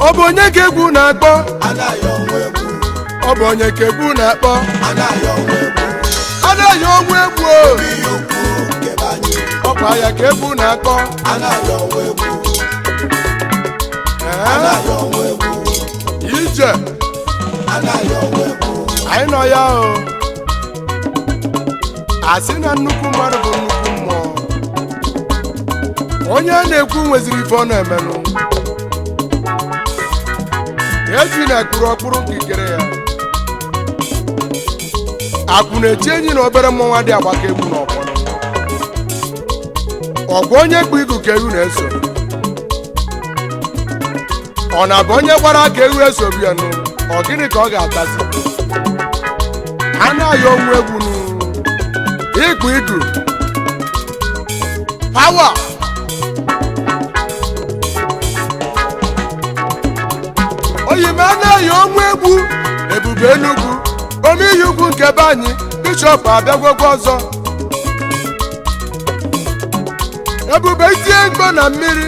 Obonye kegbu na-akpọ Obonye kegbu na-akpọ Anaghị onwe egwu Ọkwa ya kegbu na-akpọ Ije anyị nọ ya o asị na nnukwu mmadụ bụ nnukwu mmụọ onye a na-ekwu nweziri ife ọ na-emenụ eji na-ekpuru ọkpụrụ nkikere ya akwụ na-echi enyi na obere mmọnwa dị agbaka egwu n'ọgbọ ọgwụ onye kpu igu ka ewu na-eso ọ na-abụ onye gbara aka ewu esobi ya nụ ọ gịnị ka ọ ga-atazi anaghị onwe egwu nụ ikpu igu pawa oyime anaghị onwe egwu ebube Enugu omeihe ugwu nke be anyị bishọp abịagwogwo ọzọ ebube itinye mkpo na mmiri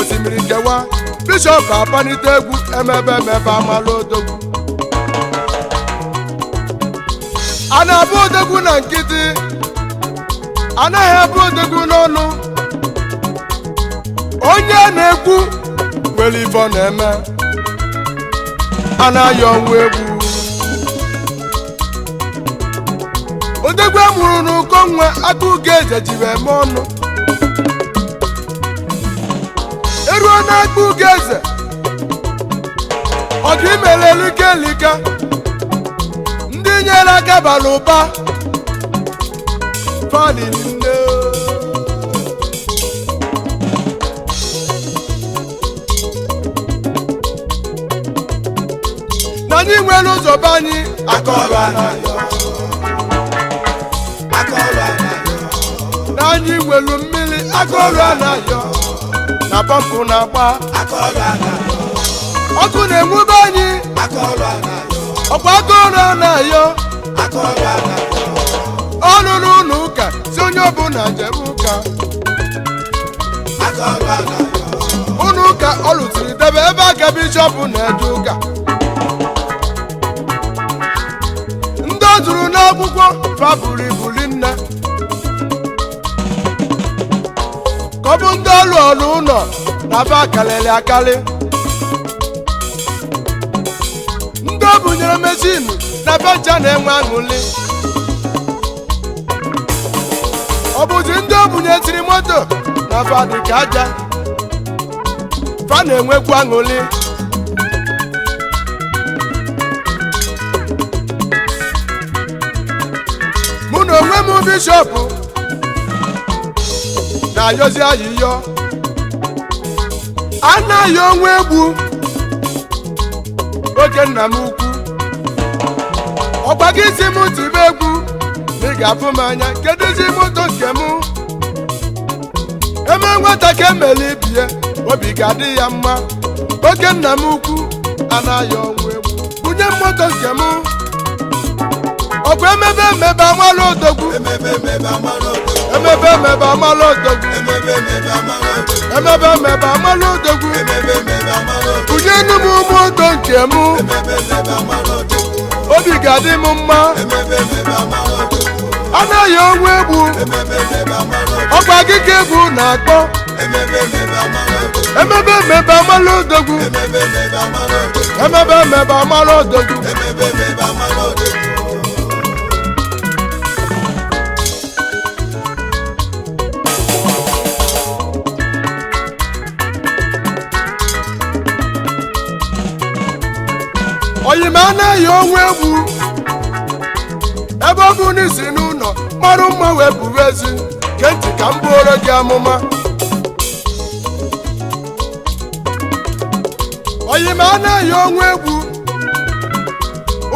osimiri kewa bishọp apanite egwu emebe emebe amara odogwu a na-abụ odogwu na nkịtị anaghị abụ odogwu n'ọnụ onye a na-ekwu nwere ife ọ na-eme anaghị ọnwụ egwu odogwu amụrụ n'ụkọ nwe aka ugo eze jiri eme ọnụ eruo n'aka ugo eze ọ dị imere elika elika ndị nyere aka bara ụba falili nne na anyị nwere ụzọ be anyị akọrọ anaghị na anyị nwere mmiri akọrọ anaghị na pọmpụ na-agba ọkụ na-enwube anyị ọkwa akọrọ anaghị ọlụlụ ụlọ ụka si onye ọbụla jebe ụka ụlọ ụka ọ lụtiri debe ebe aka bishọp na-eje ụka ndị ọ zụrụ n'akwụkwọ faburu ibuli nne ka ọ bụ ndị ọlụ ọlụ ụlọ na be akalịrị akalị ndị o bunyere mechinu na be ncha na-enwe aṅụli ọ bụzi ndị o bunyetiri moto na be adịka aja fa na-enwekwu aṅụli mụ na onwe m bishọp na-ayọzi ayịyọ anaghị onwe egwu oge nna m ukwu ọgba gị isi m tibe egwu na ị ga-afụ m anya kedu isi moto nke m eme nwata ka emeli ibie obi ga-adị ya mma oge nna m ukwu anaghị onwe egwu bunye moto nke m ọgwụ emebe emebe amara odogwu Emebemebe amara odogwu. Emebemebe amara odogwu. Bunyenu m ụmụ odo nke m. Obi ga-adị m mma. Anaghị onwe egwu. Ọkwa gị ka egwu na-akpọ. Emebemebe amara odogwu. Emebemebe amara odogwu. Oyime anaghị onwe egwu. Ebe ọ bụ n'isi n'ụlọ marụ mma wee buru ezi ke ntị ka m bụrụ gị amụma. Oyime anaghị onwe egwu.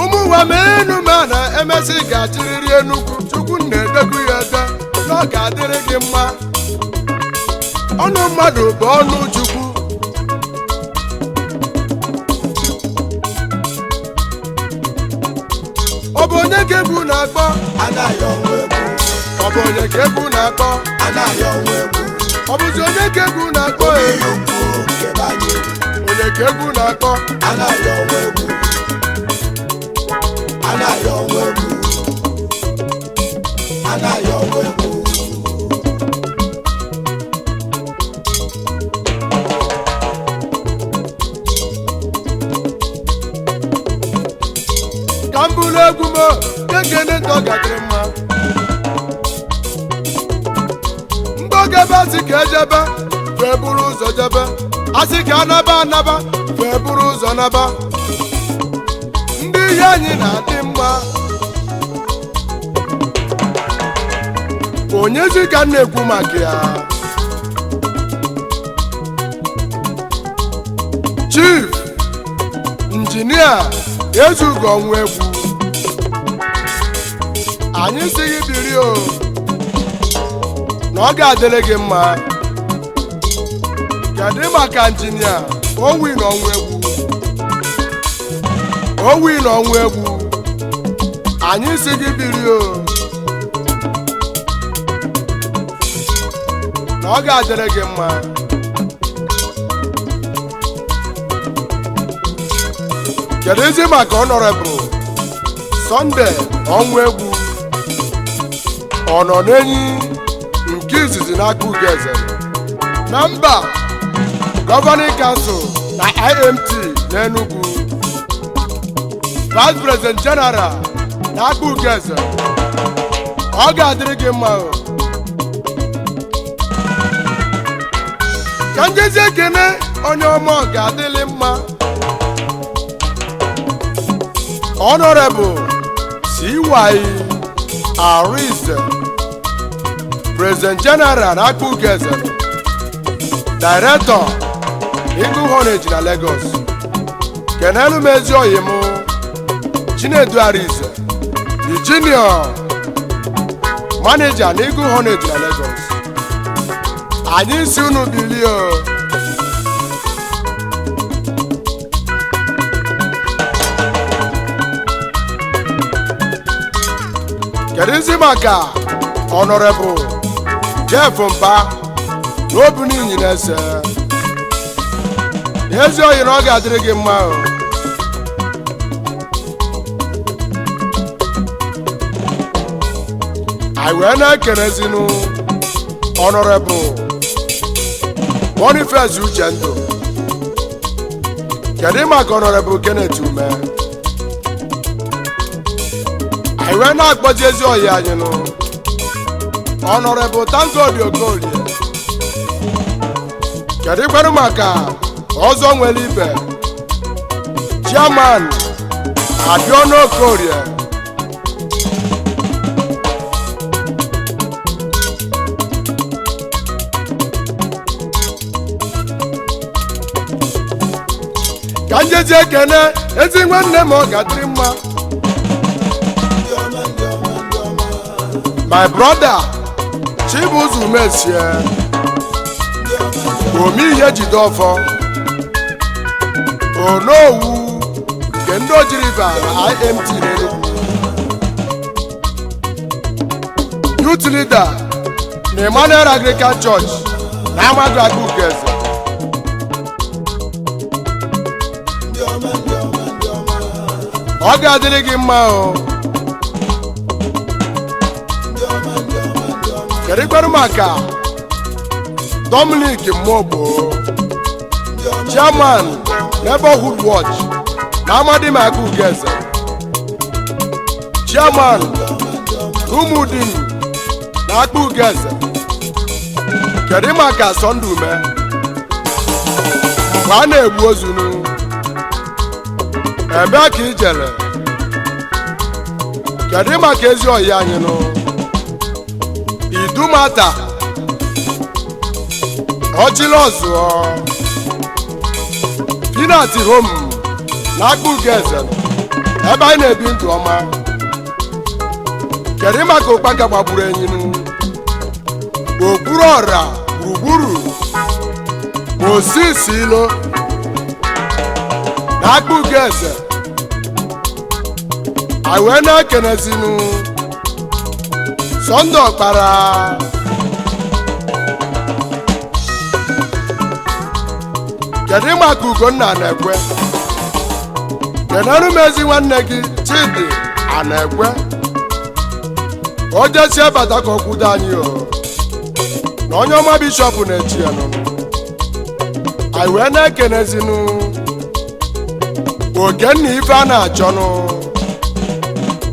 Ụmụ ụwa mee enu ma na-emesi ga-achịrịrị Enugwu. Chukwu na-edegwu ya ede na ọ ga-adịrị gị mma. Ọnụ mmadụ bụ ọnụ Chukwu. Ọ bụ onye ka egwu na-akpọ? Anaghị onwe egwu. Ọ bụ onye ka egwu na-akpọ? Anaghị onwe egwu. Ọ bụzi onye ka egwu na-akpọ? Ihe ukwu nke banye. Onye ka egwu na-akpọ? Anaghị onwe egwu. Anaghị onwe egwu. Anaghị onwe egwu. Ka m bụrụ egwu m kekene ntọ gadịrị mma. Mgbe oge ebe asị ka ejebe wee buru ụzọ jebe. Asị ka anaba anaba wee buru ụzọ naba. Ndị ihe anyị na-adị mma. Onyezi ka m na-ekwu maka ya. Chief Injinia Ezugo ọnwụ egwu. Anyị si gị biri o na ọ ga-adịrị gị mma. Kedu maka Injinia Owi na ọnwụ egwu? Owi na ọnwụ egwu. Anyị si gị biri o na ọ ga-adịrị gị mma. Kedu ezi maka Honorable Sunday ọnwụ egwu? Ọ nọ n'enyi nke izizi n'aka Ugeze na mba Governing Council na IMT n'Enugu, Vice President General n'aka Ugeze. Ọ ga-adịrị gị mma o. Ka njezi ekene Onyeoma ọ ga-adịrị mma. Honorable C.Y. Arise, President General n'aka Ugeze, Director Eagle Honage na Lagos. Kenelu m ezi oyi m Chinedu Arise, the Junior Manager na Eagle Honage na Lagos. Anyị si unu bilio. Kedu isi maka Honorable Jeff Mba n'obu n'inyi na-ese. Ezi oyi na ọ ga-adịrị gị mma o. Anyị wee na-ekenezinu Honorable Boniface Uchendu. Kedu maka Honorable Kenneth Ume? Anyị wee na-akpọzi ezi oyi anyị nụ Honorable Tangodi Okolie. Kedu kwenu maka ọzọ nwere ibe Chairman Abiona Okorie? Ka njezi ekene ezi nwanne m ọ ga-adịrị mma. My brother Chibuzo Umez Omihe Jidofo Onowu nke ndị ojiriba na IMT n'Enugu, Youth Leader na Emmanuel Anglican Church na Amadu Agugeze. Ọ ga-adịrị gị mma o. Kedụkwanụ maka Dominic Mobo, Chairman Neighborhood Watch na Amadi Agugeze, Chairman Umudim na Agugeze. Kedu maka Sondume mgbe a na-egbu ozunu ebe ka ijele? Kedu maka ezi oyi anyị nụ Idumata Ọchịlọzụọ Pinati Home na Agugeze ebe anyị na-ebi ndụ ọma? Kedu maka ụkpaka gbagburu enyi nụ okpuru ọra gburugburu osisi ilo na Agugeze? Anyị wee na-ekenezinu Sunday Ọkpara, kedu maka Ugonna na-ekwe? Kenelu m ezi nwanne gị Chidi a na-ekwe? O jesie bata ka okwudo anyị o na Onyeoma bishọp na-echi ya nụ. Anyị wee na-ekenezinu Okenna ife a na-achọnụ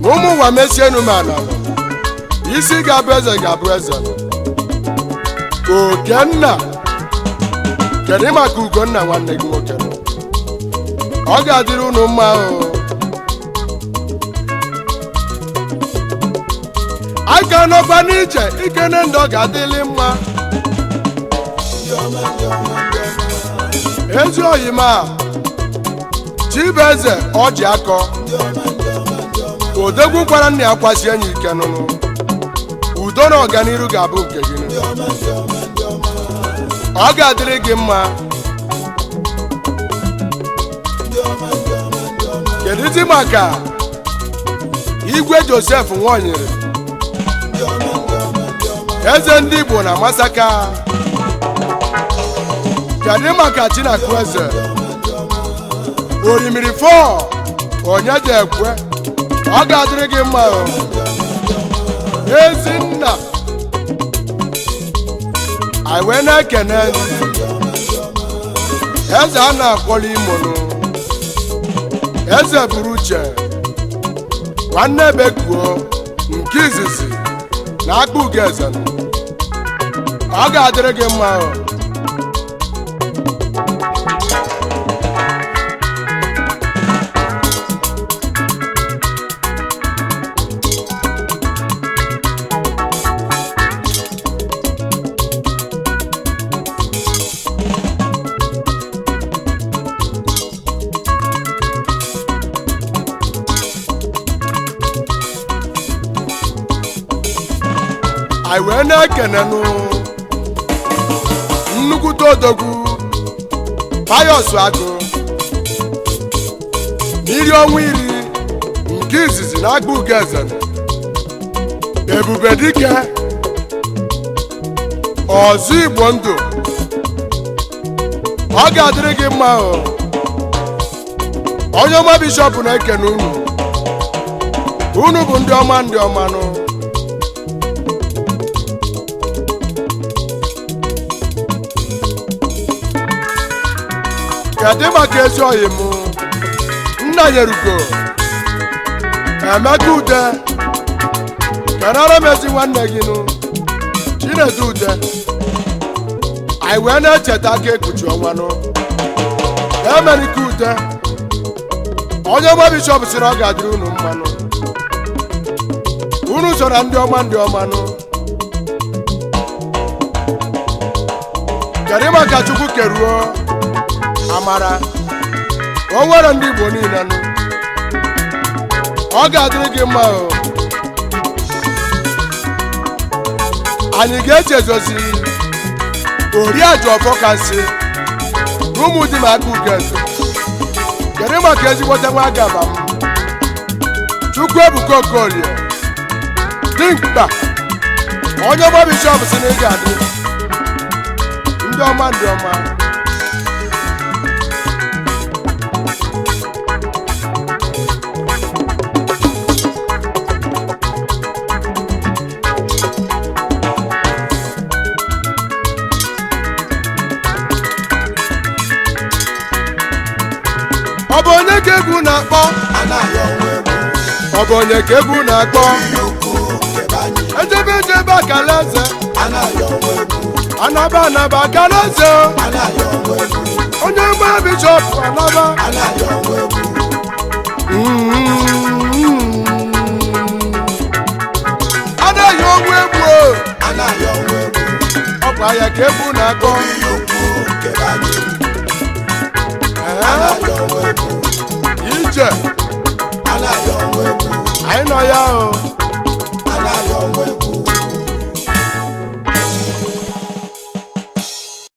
na ụmụ ụwa mesienu m ala isi ga-abụ eze ga-abụ eze. Okenna, kedu maka Ugonna nwanne gị nwoke? Ọ ga-adịrị unu mma o. Anyị ga-anọkwa n'ije ikene ndụ ga-adịrị mma. Ezi oyi ma Chibeze Ọjị Akọ, Odogwu kwara nna ya kwasi enyi ike nụnụ. Udo na ọganiru ga-abụ nke gị. Ọ ga-adịrị gị mma. Kedụzi maka Igwe Joseph Nwonyere, eze ndị Igbo na Masaka? Kedu maka Chinakwueze Orimiri 4 Onyejekwe? Ọ ga-adịrị gị mma o. Ezinna, anyị wee na-ekene eze a na-akpọrọ Imonu, eze buru uche nwanne Bekuo nke izizi na Agugeze. Ọ ga-adịrị gị mma o. Anyị wee na-ekenenụ nnukwute odogwu Pius Agụ, n'iri ọnwa iri nke izizi na Agugeze. Ebube dike ọzọ Igbo ndụ. Ọ ga-adịrị gị mma o. Onyeoma bishọp na-ekene unu. Unu bụ ndị ọma ndị ọmanụ. Kedu maka ezi oyi m Nna Nyerugo Emeka Ude? Kenara m ezi nwanne gị nụ Chinedu Ude. Anyị wee na-echeta aka ekpuchi ọnwa nụ Emenike Ude. Onyeoma bishọp sịrị ọ ga-adịrị unu mmanụ. Unu so na ndị ọma ndị ọmanụ. Kedu maka Chukwu Keruo Amara? O nwere ndị Igbo niile nụ. Ọ ga-adịrị gị mma o. Anyị ga-echezozi Oriakụ Ọfọkansị n'ụmụ di m Agugeze. Kedu maka ezigbote nwa Agaba m Chukwuebuka Okolie Dimkpa Onyeoma bishọp si na ị ga-adị ndị ọma ndị ọma. Ọ bụ onye ka egwu na-akpọ? Ọ bụ onye ka egwu na-akpọ? Ejebe ejebe akalaeze, anaba anaba akalaeze, Onyeoma bishọp anaba. Anaghị ọnwụ egwu, ọ bụ ya ka egwu na-akpọ.